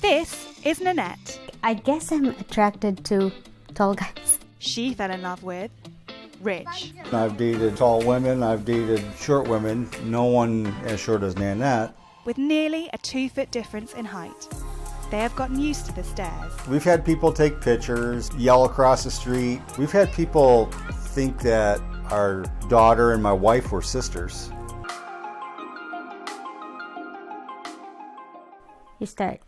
This is Nanette. I guess I'm attracted to tall guys. She fell in love with Rich. I've dated tall women, I've dated short women, no one as short as Nanette. With nearly a 2-foot difference in height. They have gotten used to the stairs. We've had people take pictures, yell across the street. We've had people think that our daughter and my wife were sisters. You start.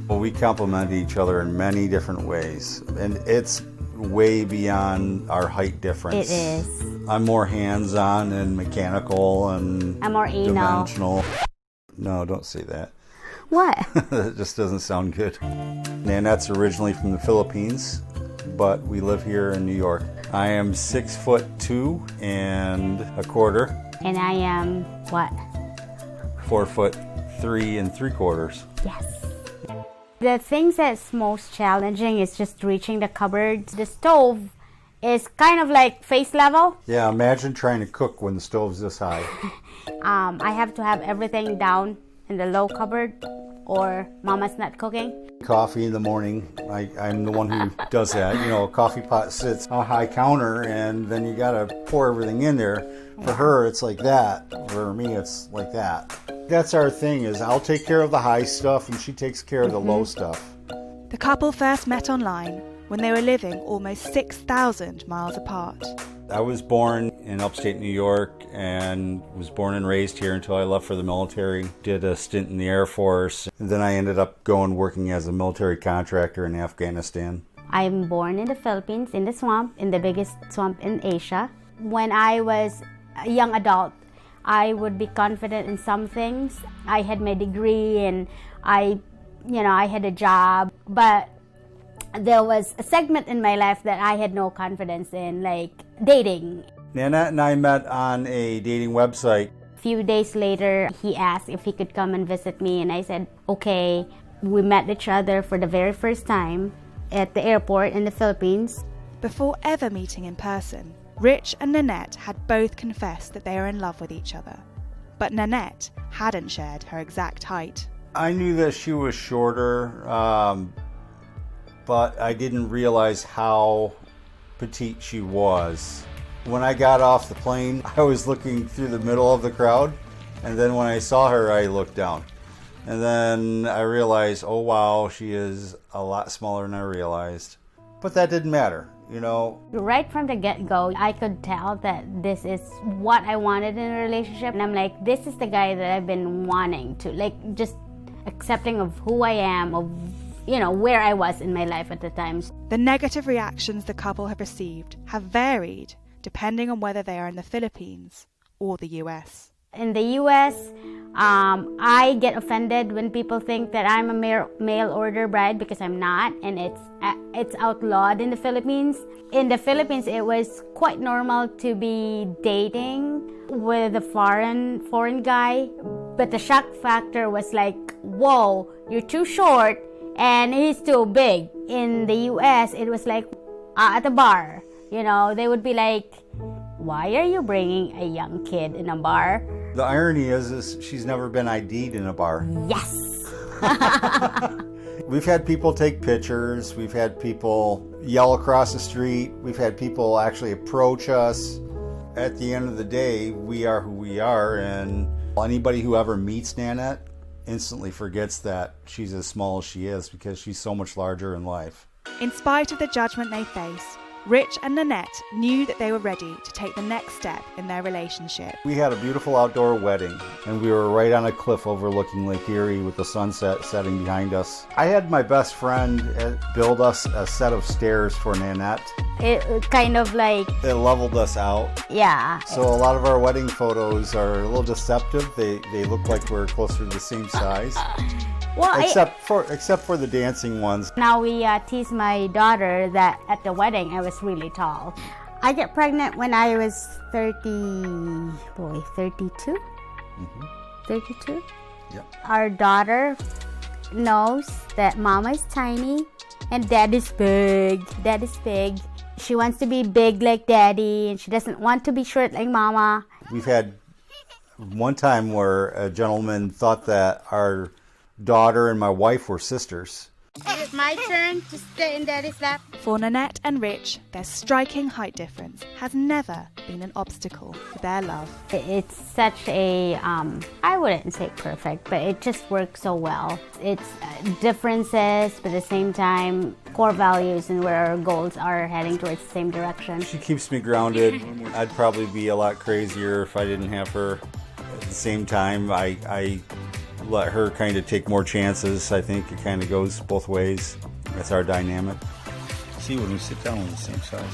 Well, we complement each other in many different ways, and it's way beyond our height difference. It is. I'm more hands-on and mechanical and I'm more anal. dimensional. No, don't say that. What? That just doesn't sound good. Nanette's originally from the Philippines, but we live here in New York. I am 6'2" and a quarter. And I am what? 4'3"3/4. Yes. The things that's most challenging is just reaching the cupboards. The stove is kind of like face level. Yeah, imagine trying to cook when the stove's this high. I have to have everything down in the low cupboard or Mama's not cooking. Coffee in the morning, I'm the one who does that. You know, a coffee pot sits on a high counter and then you gotta pour everything in there. For her, it's like that. For me, it's like that. That's our thing, is I'll take care of the high stuff and she takes care of the low stuff. The couple first met online when they were living almost 6,000 miles apart. I was born in upstate New York and was born and raised here until I left for the military. Did a stint in the Air Force. And then I ended up working as a military contractor in Afghanistan. I'm born in the Philippines, in the swamp, in the biggest swamp in Asia. When I was a young adult, I would be confident in some things. I had my degree and I had a job, but there was a segment in my life that I had no confidence in, like dating. Nanette and I met on a dating website. A few days later, he asked if he could come and visit me, and I said, okay. We met each other for the very first time at the airport in the Philippines. Before ever meeting in person, Rich and Nanette had both confessed that they were in love with each other. But Nanette hadn't shared her exact height. I knew that she was shorter, but I didn't realize how petite she was. When I got off the plane, I was looking through the middle of the crowd, and then when I saw her, I looked down. And then I realized, oh wow, she is a lot smaller than I realized. But that didn't matter, you know. Right from the get-go, I could tell that this is what I wanted in a relationship. And I'm like, this is the guy that I've been wanting to, like, just accepting of who I am, of where I was in my life at the time. The negative reactions the couple have received have varied depending on whether they are in the Philippines or the US. In the US, I get offended when people think that I'm a mail order bride, because I'm not, and it's outlawed in the Philippines. In the Philippines, it was quite normal to be dating with a foreign guy, but the shock factor was like, whoa, you're too short and he's too big. In the US, it was like at the bar, they would be like, why are you bringing a young kid in a bar? The irony is she's never been ID'd in a bar. Yes! We've had people take pictures. We've had people yell across the street. We've had people actually approach us. At the end of the day, we are who we are, and anybody who ever meets Nanette instantly forgets that she's as small as she is, because she's so much larger in life. In spite of the judgment they face, Rich and Nanette knew that they were ready to take the next step in their relationship. We had a beautiful outdoor wedding, and we were right on a cliff overlooking Lake Erie with the sunset setting behind us. I had my best friend build us a set of stairs for Nanette. It kind of like... It leveled us out. Yeah. So a lot of our wedding photos are a little deceptive. They look like we're closer to the same size. Well, except for the dancing ones. Now we tease my daughter that at the wedding I was really tall. I get pregnant when I was 32? Mm-hmm. 32? Yeah. Our daughter knows that Mama is tiny and Daddy's big. Daddy's big. She wants to be big like Daddy, and she doesn't want to be short like Mama. We've had one time where a gentleman thought that our daughter and my wife were sisters. Is it my turn to sit in Daddy's lap? For Nanette and Rich, their striking height difference has never been an obstacle for their love. It's such a, I wouldn't say perfect, but it just works so well. It's differences, but at the same time, core values and where our goals are heading towards the same direction. She keeps me grounded. I'd probably be a lot crazier if I didn't have her. At the same time, I let her kind of take more chances. I think it kind of goes both ways. That's our dynamic. See, when we sit down, we're the same size.